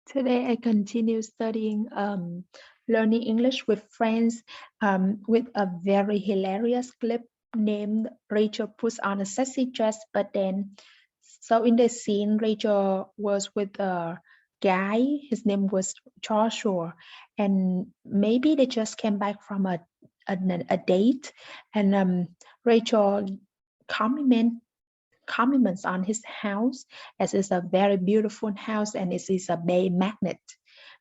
Today I continue studying learning English with friends with a very hilarious clip named Rachel puts on a sexy dress, but then so in the scene Rachel was with a guy. His name was Joshua, and maybe they just came back from a date, and Rachel compliment compliments on his house as it's a very beautiful house and it is a bay magnet.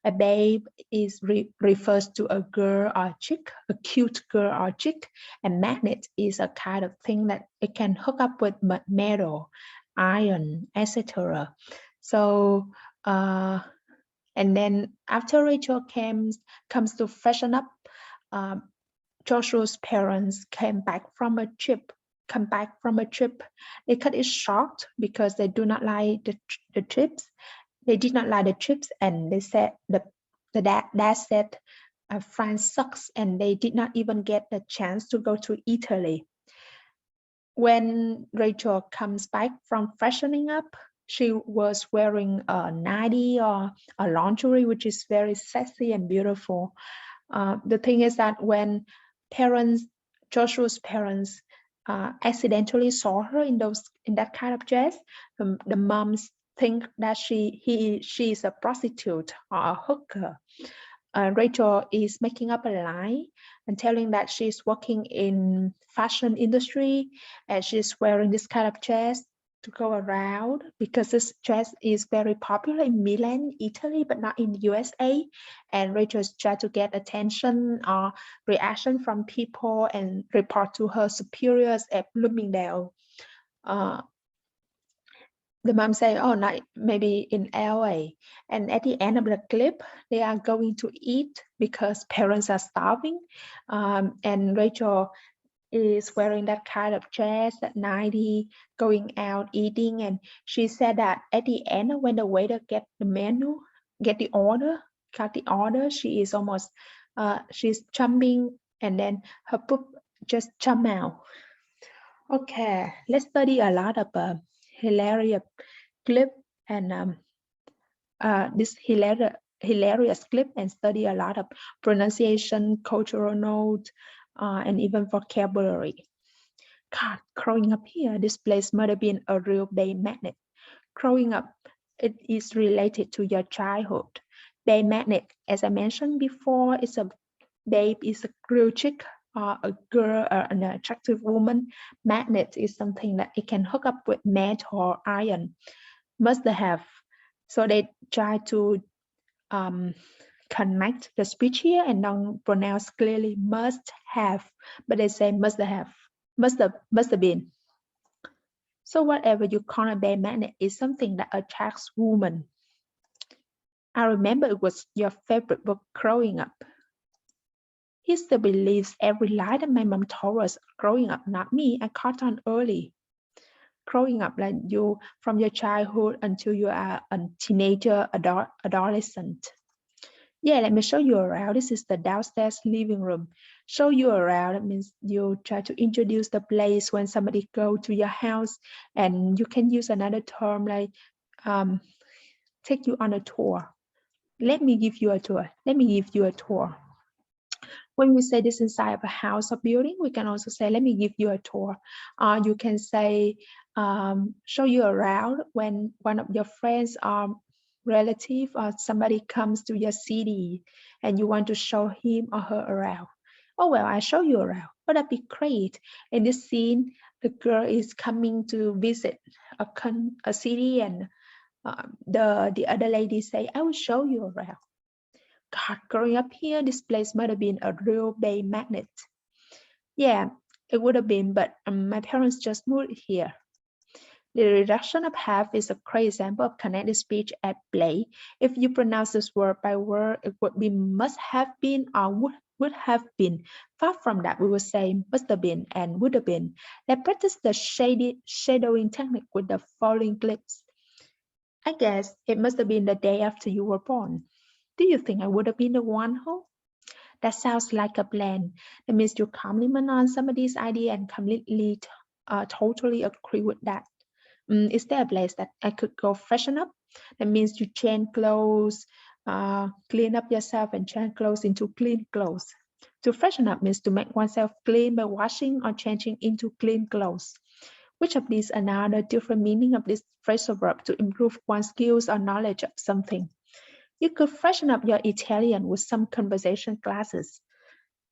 A babe is refers to a girl or chick, a cute girl or chick, and magnet is a kind of thing that it can hook up with metal, iron, etc. So, and then after Rachel comes to freshen up, um, Joshua's parents come back from a trip. They cut it short because they do not like the trips. They did not like the trips, and they said the dad said France sucks, and they did not even get the chance to go to Italy. When Rachel comes back from freshening up, she was wearing a nightie or a lingerie, which is very sexy and beautiful. The thing is that when Joshua's parents accidentally saw her in that kind of dress, the moms think that she is a prostitute or a hooker. Rachel is making up a lie and telling that she's working in fashion industry and she's wearing this kind of dress to go around because this dress is very popular in Milan, Italy, but not in USA. And Rachel is trying to get attention or reaction from people and report to her superiors at Bloomingdale. The mom say, oh, not maybe in LA. And at the end of the clip, they are going to eat because parents are starving. And Rachel is wearing that kind of dress at 90, going out eating. And she said that at the end, when the waiter got the order, she is almost, she's jumping and then her poop just jump out. Okay, let's study a lot of hilarious clip and this hilarious clip and study a lot of pronunciation, cultural notes, and even vocabulary. God, growing up here, this place might have been a real bay magnet. Growing up, it is related to your childhood. Bay magnet, as I mentioned before, is a babe is a real chick or a girl or an attractive woman. Magnet is something that it can hook up with metal or iron. Must have. So they try to connect the speech here and don't pronounce clearly must have, but they say must have, must have been. So whatever you call a bay magnet is something that attracts women. I remember it was your favorite book growing up. He still believes every lie that my mom told us growing up, not me. I caught on early. Growing up, like you from your childhood until you are a teenager, adolescent. Yeah, let me show you around. This is the downstairs living room. Show you around. That means you try to introduce the place when somebody go to your house, and you can use another term like take you on a tour. Let me give you a tour. Let me give you a tour. When we say this inside of a house or building, we can also say, let me give you a tour. You can say, show you around when one of your friends or relative or somebody comes to your city and you want to show him or her around. Oh, well, I show you around. Oh, that'd be great. In this scene, the girl is coming to visit a city and the other lady say, I will show you around. God, growing up here, this place might have been a real bay magnet. Yeah, it would have been, but my parents just moved here. The reduction of have is a great example of connected speech at play. If you pronounce this word by word, it would be must have been or would have been. Far from that, we would say must have been and would have been. Let's practice the shadowing technique with the following clips. I guess it must have been the day after you were born. Do you think I would have been the one who? That sounds like a plan. That means you compliment on somebody's idea and completely, totally agree with that. Is there a place that I could go freshen up? That means you change clothes, clean up yourself and change clothes into clean clothes. To freshen up means to make oneself clean by washing or changing into clean clothes. Which of these are now the different meaning of this phrasal verb to improve one's skills or knowledge of something? You could freshen up your Italian with some conversation classes.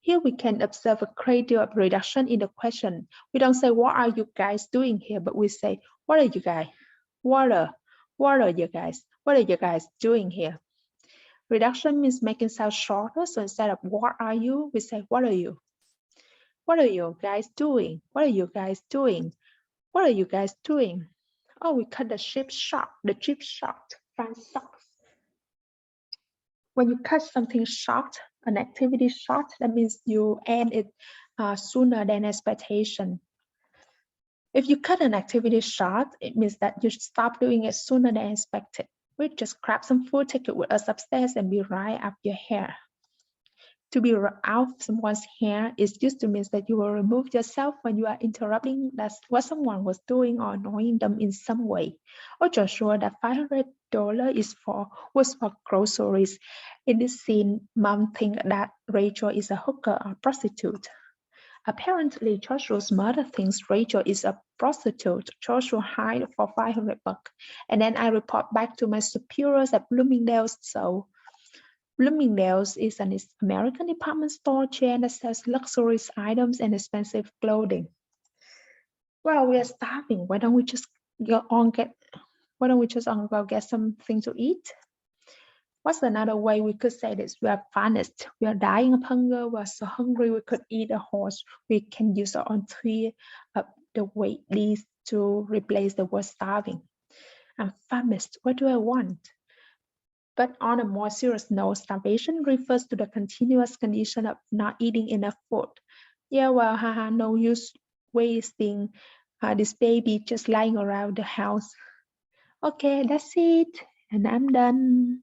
Here we can observe a great deal of reduction in the question. We don't say, what are you guys doing here? But we say, what are you guys? What are you guys? What are you guys doing here? Reduction means making sound shorter. So instead of what are you, we say, what are you? What are you guys doing? What are you guys doing? What are you guys doing? Oh, we cut the trip short. The trip short. Find socks. When you cut something short, an activity short, that means you end it sooner than expectation. If you cut an activity short, it means that you stop doing it sooner than expected. We just grab some food, take it with us upstairs, and be right up your hair. To be out someone's hair is used to mean that you will remove yourself when you are interrupting that's what someone was doing or annoying them in some way. Or just sure that $500 was for groceries. In this scene, Mom thinks that Rachel is a hooker or prostitute. Apparently, Joshua's mother thinks Rachel is a prostitute. Joshua hired for $500, and then I report back to my superiors at Bloomingdale's. So Bloomingdale's is an American department store chain that sells luxurious items and expensive clothing. Well, we are starving. Why don't we just go get something to eat? What's another way we could say this? We are famished. We are dying of hunger. We are so hungry we could eat a horse. We can use our own three of the wait list to replace the word starving. I'm famished. What do I want? But on a more serious note, starvation refers to the continuous condition of not eating enough food. Yeah, well, haha, no use wasting this baby just lying around the house. Okay, that's it, and I'm done.